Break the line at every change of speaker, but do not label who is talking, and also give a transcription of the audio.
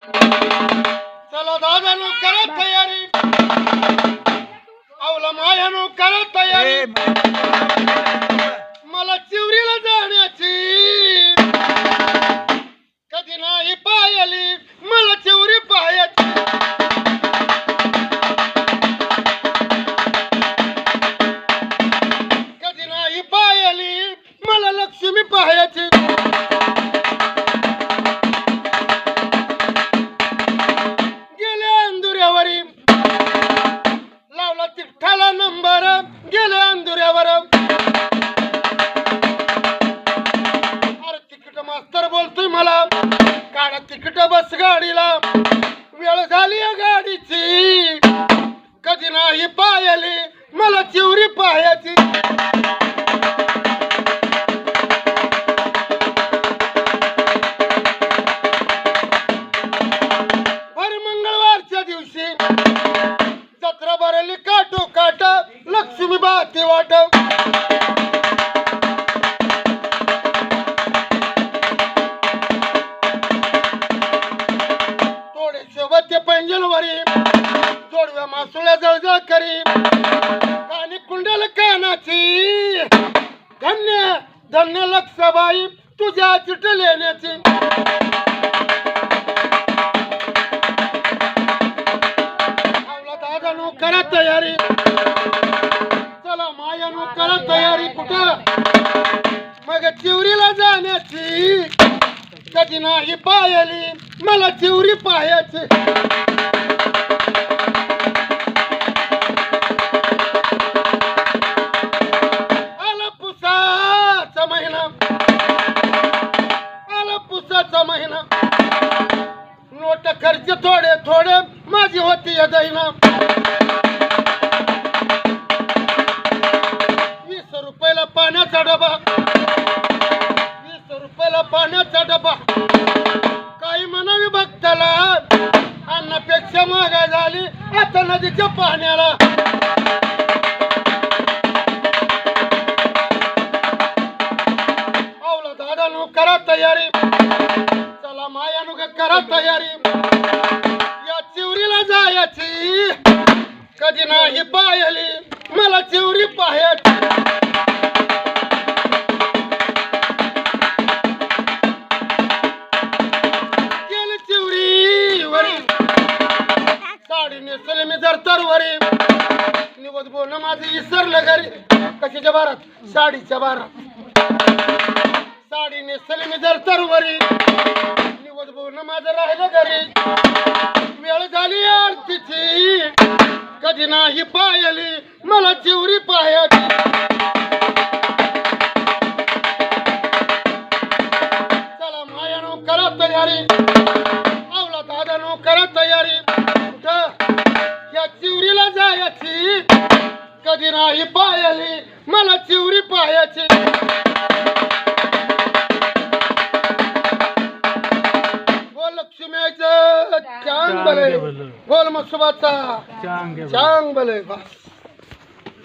चला दादानो करा तयारी, अवला मायानो करा तयारी, मला चिवरीला जाण्याची कधी नाही पाहिली, मला चिवरी पाहायची. कधी नाही पाहिली, मला लक्ष्मी पाहायची. लावला तिकठाला नंबर, गेले अंधुऱ्यावर. अरे तिकीट मास्तर बोलतोय मला, काढा तिकीट बस गाडीला. वेळ झाली गाडीची, कधी नाही पाहिली, मला चिवरी पाहायची. भर मंगळवारच्या दिवशी जत्रा भरली काटो काट, लक्ष्मी बाती वाट. थोडे शेवटचे पैंजणवरी, जोडव्या मासुळ्या जळजळ करी, कानी कुंडल कानाची. धन्य धन्य लक्षबाई तुझ्या चिठ लेण्याची. करा तयारी, चला मायानो करा तयारी. कुठं मग चिवरीला जाण्याची, कधी नाही पाहिली, मला चिवरी पाहायची. आला पुसाचा महिना, आला पुसाचा महिना. नोट खर्च थोडे थोडे माझी होती या दैना. 20 रुपयाला पाण्याचा डबा, 20 रुपयाला पाण्याचा डबा. काही म्हणावी भक्ताला, अन्नापेक्षा महागाई झाली आता नदीच्या पाण्याला. आवला दादानो करा तयारी, चला मायानो करा तयारी. या चिवरीला जायची, कधी नाही पाहिली, मला चिवरी पाहायची. गेली चिवरीवरी, साडी नेसली मी जर तरवरी. निवद बोलणं माझं विसरलं घरी, कशाच्या भारात, साडीच्या भारात. साडी नेसली मी जर तरवरी, निवद बोलणं माझं राहिलं घरी. वेळ झाली आरतीची, कधी नाही पाहिली, मला चिवरी पाहायची. चला मायानो करा तयारी, आवला दादानो करा तयारी. या चिवरीला जायची, कधी नाही पाहिली, मला चिवरी पाहायची. लक्ष्मीचं चांग भले, बोल मसुबाचा चांग भले. बस